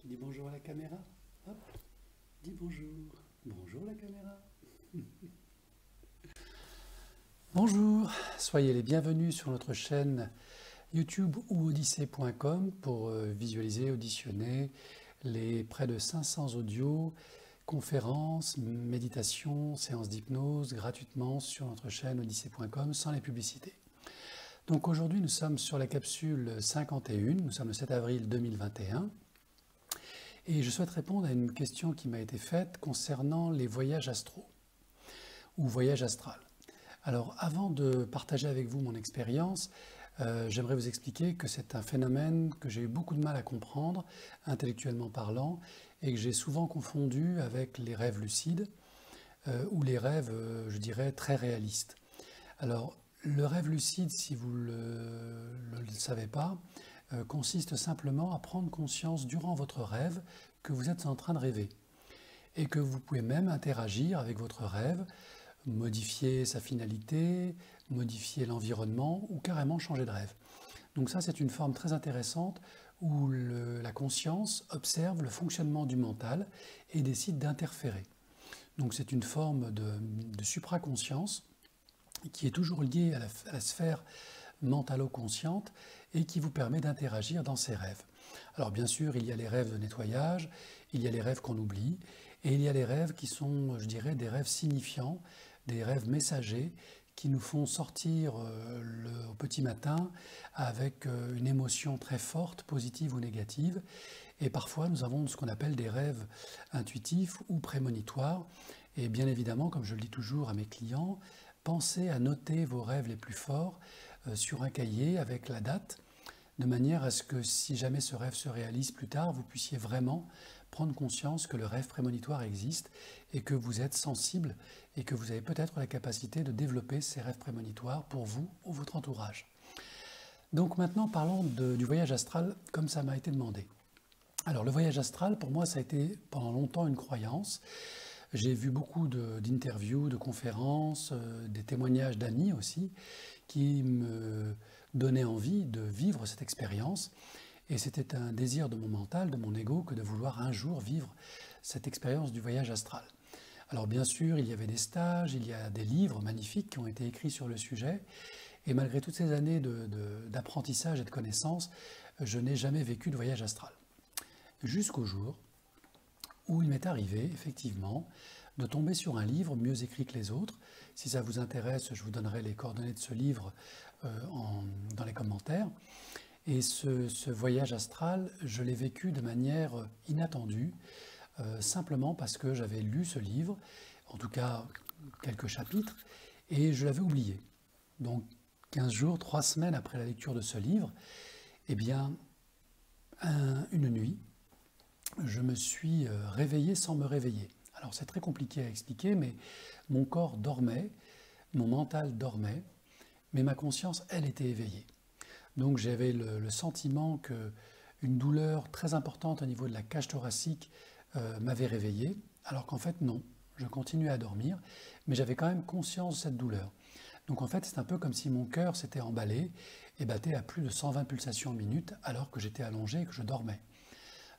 Dis bonjour à la caméra. Hop, dis bonjour. Bonjour la caméra. Bonjour, soyez les bienvenus sur notre chaîne YouTube ou odyssée.com pour visualiser, auditionner les près de 500 audios, conférences, méditations, séances d'hypnose gratuitement sur notre chaîne odyssée.com sans les publicités. Donc aujourd'hui nous sommes sur la capsule 51, nous sommes le 7 avril 2021. Et je souhaite répondre à une question qui m'a été faite concernant les voyages astraux ou voyages astral. Alors avant de partager avec vous mon expérience, j'aimerais vous expliquer que c'est un phénomène que j'ai eu beaucoup de mal à comprendre, intellectuellement parlant, et que j'ai souvent confondu avec les rêves lucides ou les rêves, je dirais, très réalistes. Alors, le rêve lucide, si vous ne le savez pas, consiste simplement à prendre conscience durant votre rêve que vous êtes en train de rêver et que vous pouvez même interagir avec votre rêve, modifier sa finalité, modifier l'environnement ou carrément changer de rêve. Donc ça, c'est une forme très intéressante où la conscience observe le fonctionnement du mental et décide d'interférer. Donc c'est une forme de supraconscience qui est toujours liée à la sphère mentalo-consciente et qui vous permet d'interagir dans ces rêves. Alors bien sûr, il y a les rêves de nettoyage, il y a les rêves qu'on oublie, et il y a les rêves qui sont, je dirais, des rêves signifiants, des rêves messagers, qui nous font sortir au petit matin avec une émotion très forte, positive ou négative. Et parfois, nous avons ce qu'on appelle des rêves intuitifs ou prémonitoires. Et bien évidemment, comme je le dis toujours à mes clients, pensez à noter vos rêves les plus forts sur un cahier avec la date, de manière à ce que si jamais ce rêve se réalise plus tard, vous puissiez vraiment prendre conscience que le rêve prémonitoire existe et que vous êtes sensible et que vous avez peut-être la capacité de développer ces rêves prémonitoires pour vous ou votre entourage. Donc maintenant parlons du voyage astral comme ça m'a été demandé. Alors le voyage astral, pour moi, ça a été pendant longtemps une croyance. J'ai vu beaucoup d'interviews, de conférences, des témoignages d'amis aussi, qui me donnaient envie de vivre cette expérience. Et c'était un désir de mon mental, de mon ego, que de vouloir un jour vivre cette expérience du voyage astral. Alors bien sûr, il y avait des stages, il y a des livres magnifiques qui ont été écrits sur le sujet. Et malgré toutes ces années d'apprentissage et de connaissances, je n'ai jamais vécu de voyage astral. Jusqu'au jour où il m'est arrivé, effectivement, de tomber sur un livre mieux écrit que les autres. Si ça vous intéresse, je vous donnerai les coordonnées de ce livre dans les commentaires. Et ce voyage astral, je l'ai vécu de manière inattendue, simplement parce que j'avais lu ce livre, en tout cas quelques chapitres, et je l'avais oublié. Donc 15 jours, 3 semaines après la lecture de ce livre, eh bien, une nuit, je me suis réveillé sans me réveiller. Alors c'est très compliqué à expliquer, mais mon corps dormait, mon mental dormait, mais ma conscience, elle, était éveillée. Donc j'avais le sentiment qu'une douleur très importante au niveau de la cage thoracique m'avait réveillé, alors qu'en fait non, je continuais à dormir, mais j'avais quand même conscience de cette douleur. Donc en fait c'est un peu comme si mon cœur s'était emballé et battait à plus de 120 pulsations minute alors que j'étais allongé et que je dormais.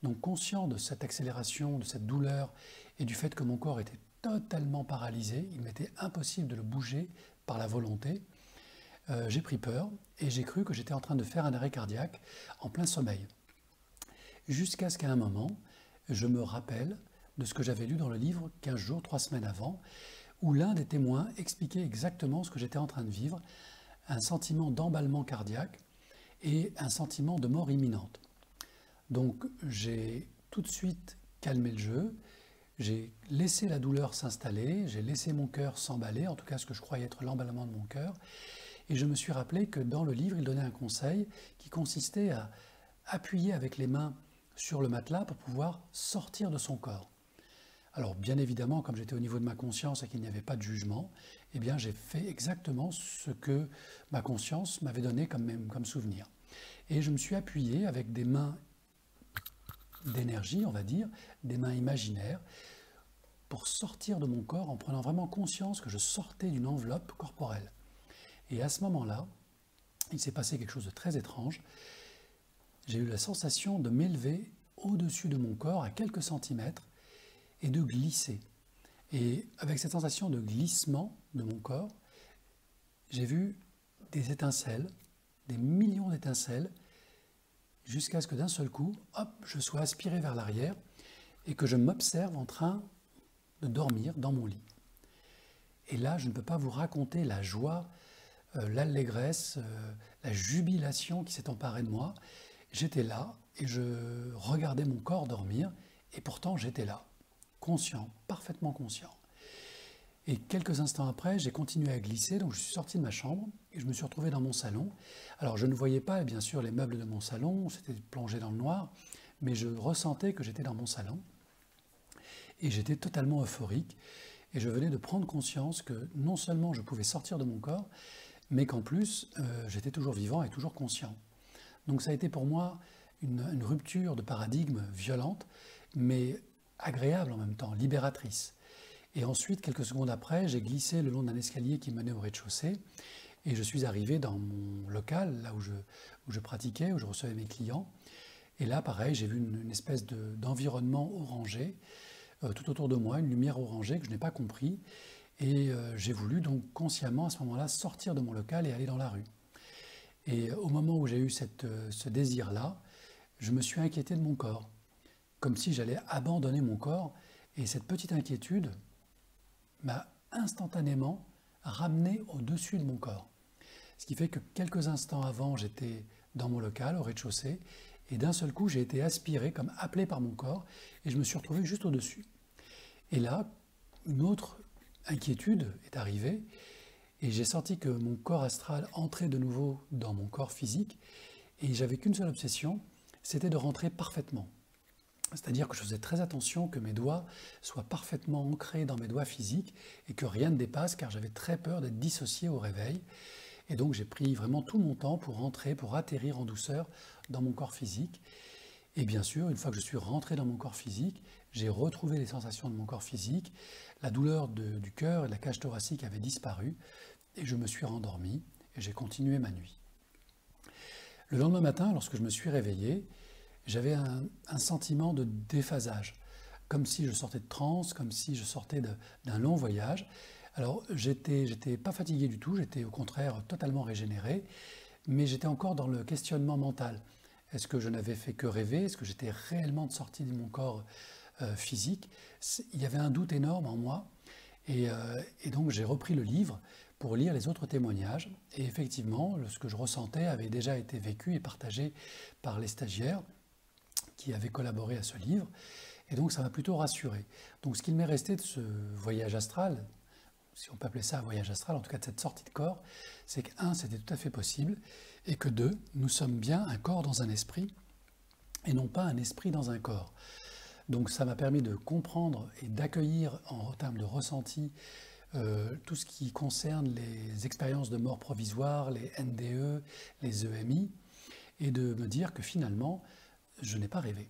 Donc conscient de cette accélération, de cette douleur et du fait que mon corps était totalement paralysé, il m'était impossible de le bouger par la volonté, j'ai pris peur et j'ai cru que j'étais en train de faire un arrêt cardiaque en plein sommeil. Jusqu'à ce qu'à un moment, je me rappelle de ce que j'avais lu dans le livre 15 jours, 3 semaines avant, où l'un des témoins expliquait exactement ce que j'étais en train de vivre, un sentiment d'emballement cardiaque et un sentiment de mort imminente. Donc j'ai tout de suite calmé le jeu, j'ai laissé la douleur s'installer, j'ai laissé mon cœur s'emballer, en tout cas ce que je croyais être l'emballement de mon cœur, et je me suis rappelé que dans le livre, il donnait un conseil qui consistait à appuyer avec les mains sur le matelas pour pouvoir sortir de son corps. Alors bien évidemment, comme j'étais au niveau de ma conscience et qu'il n'y avait pas de jugement, eh bien j'ai fait exactement ce que ma conscience m'avait donné comme souvenir. Et je me suis appuyé avec des mains d'énergie, on va dire, des mains imaginaires, pour sortir de mon corps en prenant vraiment conscience que je sortais d'une enveloppe corporelle. Et à ce moment-là, il s'est passé quelque chose de très étrange. J'ai eu la sensation de m'élever au-dessus de mon corps à quelques centimètres et de glisser. Et avec cette sensation de glissement de mon corps, j'ai vu des étincelles, des millions d'étincelles, jusqu'à ce que d'un seul coup, hop, je sois aspiré vers l'arrière et que je m'observe en train de dormir dans mon lit. Et là, je ne peux pas vous raconter la joie, l'allégresse, la jubilation qui s'est emparée de moi. J'étais là et je regardais mon corps dormir et pourtant j'étais là, conscient, parfaitement conscient. Et quelques instants après, j'ai continué à glisser, donc je suis sorti de ma chambre et je me suis retrouvé dans mon salon. Alors je ne voyais pas, bien sûr, les meubles de mon salon, c'était plongé dans le noir, mais je ressentais que j'étais dans mon salon. Et j'étais totalement euphorique et je venais de prendre conscience que non seulement je pouvais sortir de mon corps, mais qu'en plus, j'étais toujours vivant et toujours conscient. Donc ça a été pour moi une rupture de paradigme violente, mais agréable en même temps, libératrice. Et ensuite, quelques secondes après, j'ai glissé le long d'un escalier qui menait au rez-de-chaussée et je suis arrivé dans mon local, là où je pratiquais, où je recevais mes clients. Et là, pareil, j'ai vu une espèce d'environnement orangé tout autour de moi, une lumière orangée que je n'ai pas compris. Et j'ai voulu donc consciemment, à ce moment-là, sortir de mon local et aller dans la rue. Et au moment où j'ai eu ce désir-là, je me suis inquiété de mon corps, comme si j'allais abandonner mon corps. Et cette petite inquiétude m'a instantanément ramené au-dessus de mon corps. Ce qui fait que quelques instants avant, j'étais dans mon local, au rez-de-chaussée, et d'un seul coup, j'ai été aspiré, comme appelé par mon corps, et je me suis retrouvé juste au-dessus. Et là, une autre inquiétude est arrivée, et j'ai senti que mon corps astral entrait de nouveau dans mon corps physique, et j'avais qu'une seule obsession, c'était de rentrer parfaitement. C'est-à-dire que je faisais très attention que mes doigts soient parfaitement ancrés dans mes doigts physiques et que rien ne dépasse, car j'avais très peur d'être dissocié au réveil. Et donc j'ai pris vraiment tout mon temps pour rentrer, pour atterrir en douceur dans mon corps physique. Et bien sûr, une fois que je suis rentré dans mon corps physique, j'ai retrouvé les sensations de mon corps physique, la douleur du cœur et de la cage thoracique avait disparu, et je me suis rendormi et j'ai continué ma nuit. Le lendemain matin, lorsque je me suis réveillé, j'avais un sentiment de déphasage, comme si je sortais de transe, comme si je sortais d'un long voyage. Alors, j'étais pas fatigué du tout, j'étais au contraire totalement régénéré, mais j'étais encore dans le questionnement mental. Est-ce que je n'avais fait que rêver? Est-ce que j'étais réellement sorti de mon corps physique? Il y avait un doute énorme en moi, et donc j'ai repris le livre pour lire les autres témoignages. Et effectivement, ce que je ressentais avait déjà été vécu et partagé par les stagiaires qui avaient collaboré à ce livre. Et donc ça m'a plutôt rassuré. Donc ce qu'il m'est resté de ce voyage astral, si on peut appeler ça un voyage astral, en tout cas de cette sortie de corps, c'est que 1, c'était tout à fait possible, et que 2, nous sommes bien un corps dans un esprit, et non pas un esprit dans un corps. Donc ça m'a permis de comprendre et d'accueillir en termes de ressenti tout ce qui concerne les expériences de mort provisoire, les NDE, les EMI, et de me dire que finalement, je n'ai pas rêvé.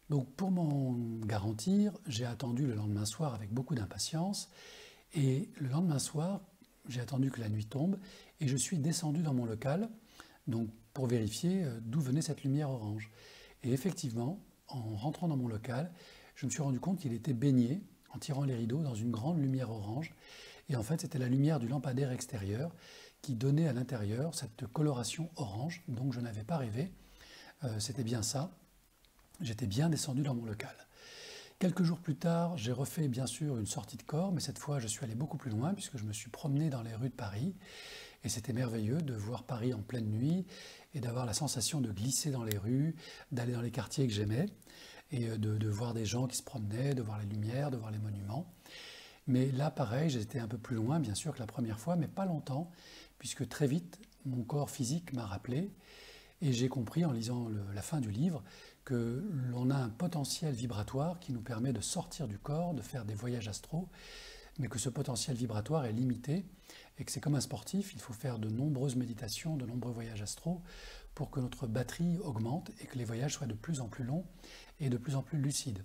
Donc pour m'en garantir, j'ai attendu le lendemain soir avec beaucoup d'impatience, et le lendemain soir, j'ai attendu que la nuit tombe, et je suis descendu dans mon local, donc pour vérifier d'où venait cette lumière orange. Et effectivement, en rentrant dans mon local, je me suis rendu compte qu'il était baigné, en tirant les rideaux, dans une grande lumière orange. Et en fait, c'était la lumière du lampadaire extérieur qui donnait à l'intérieur cette coloration orange, donc je n'avais pas rêvé. C'était bien ça. J'étais bien descendu dans mon local. Quelques jours plus tard, j'ai refait bien sûr une sortie de corps, mais cette fois je suis allé beaucoup plus loin puisque je me suis promené dans les rues de Paris. Et c'était merveilleux de voir Paris en pleine nuit et d'avoir la sensation de glisser dans les rues, d'aller dans les quartiers que j'aimais et de voir des gens qui se promenaient, de voir les lumières, de voir les monuments. Mais là, pareil, j'étais un peu plus loin, bien sûr, que la première fois, mais pas longtemps, puisque très vite, mon corps physique m'a rappelé et j'ai compris en lisant la fin du livre que l'on a un potentiel vibratoire qui nous permet de sortir du corps, de faire des voyages astraux, mais que ce potentiel vibratoire est limité et que c'est comme un sportif, il faut faire de nombreuses méditations, de nombreux voyages astraux pour que notre batterie augmente et que les voyages soient de plus en plus longs et de plus en plus lucides.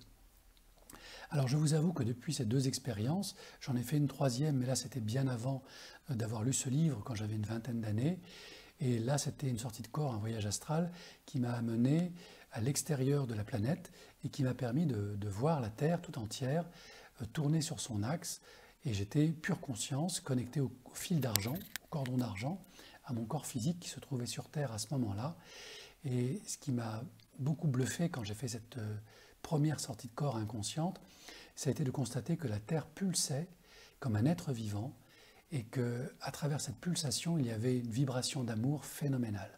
Alors je vous avoue que depuis ces 2 expériences, j'en ai fait une 3e, mais là c'était bien avant d'avoir lu ce livre, quand j'avais une vingtaine d'années. Et là, c'était une sortie de corps, un voyage astral, qui m'a amené à l'extérieur de la planète et qui m'a permis de voir la Terre tout entière tourner sur son axe. Et j'étais pure conscience, connecté au fil d'argent, au cordon d'argent, à mon corps physique qui se trouvait sur Terre à ce moment-là. Et ce qui m'a beaucoup bluffé quand j'ai fait cette première sortie de corps inconsciente, ça a été de constater que la Terre pulsait comme un être vivant et qu'à travers cette pulsation, il y avait une vibration d'amour phénoménale.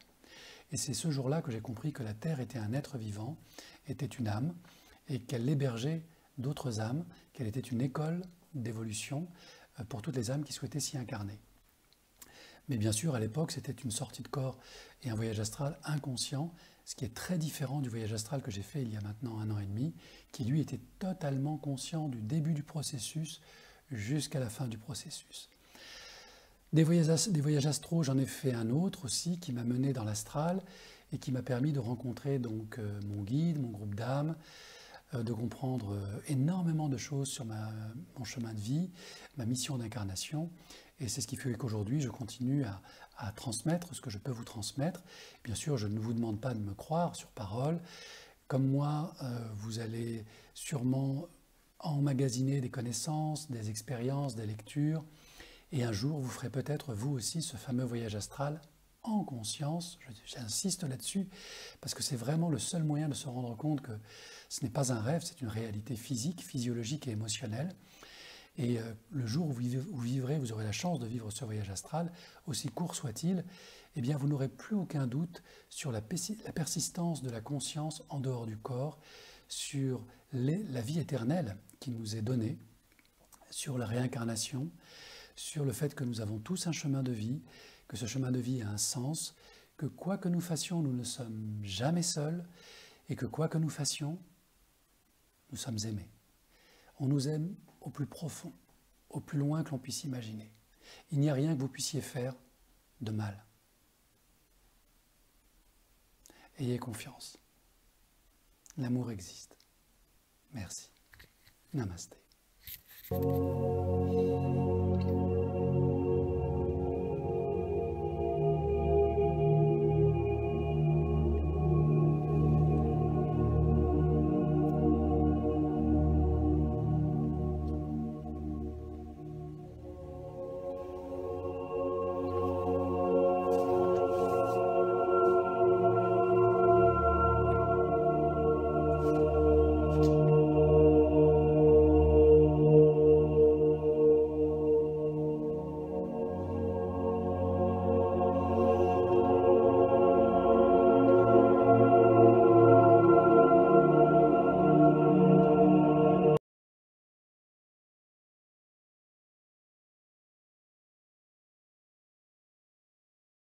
Et c'est ce jour-là que j'ai compris que la Terre était un être vivant, était une âme, et qu'elle hébergeait d'autres âmes, qu'elle était une école d'évolution pour toutes les âmes qui souhaitaient s'y incarner. Mais bien sûr, à l'époque, c'était une sortie de corps et un voyage astral inconscient, ce qui est très différent du voyage astral que j'ai fait il y a maintenant 1 an et demi, qui lui était totalement conscient du début du processus jusqu'à la fin du processus. Des voyages astraux, j'en ai fait un autre aussi qui m'a mené dans l'astral et qui m'a permis de rencontrer donc mon guide, mon groupe d'âmes, de comprendre énormément de choses sur mon chemin de vie, ma mission d'incarnation. Et c'est ce qui fait qu'aujourd'hui, je continue à transmettre ce que je peux vous transmettre. Bien sûr, je ne vous demande pas de me croire sur parole. Comme moi, vous allez sûrement emmagasiner des connaissances, des expériences, des lectures. Et un jour, vous ferez peut-être vous aussi ce fameux voyage astral en conscience. J'insiste là-dessus parce que c'est vraiment le seul moyen de se rendre compte que ce n'est pas un rêve, c'est une réalité physique, physiologique et émotionnelle. Et le jour où vous vivrez, vous aurez la chance de vivre ce voyage astral, aussi court soit-il, eh bien vous n'aurez plus aucun doute sur la persistance de la conscience en dehors du corps, sur la vie éternelle qui nous est donnée, sur la réincarnation, sur le fait que nous avons tous un chemin de vie, que ce chemin de vie a un sens, que quoi que nous fassions, nous ne sommes jamais seuls, et que quoi que nous fassions, nous sommes aimés. On nous aime au plus profond, au plus loin que l'on puisse imaginer. Il n'y a rien que vous puissiez faire de mal. Ayez confiance. L'amour existe. Merci. Namasté.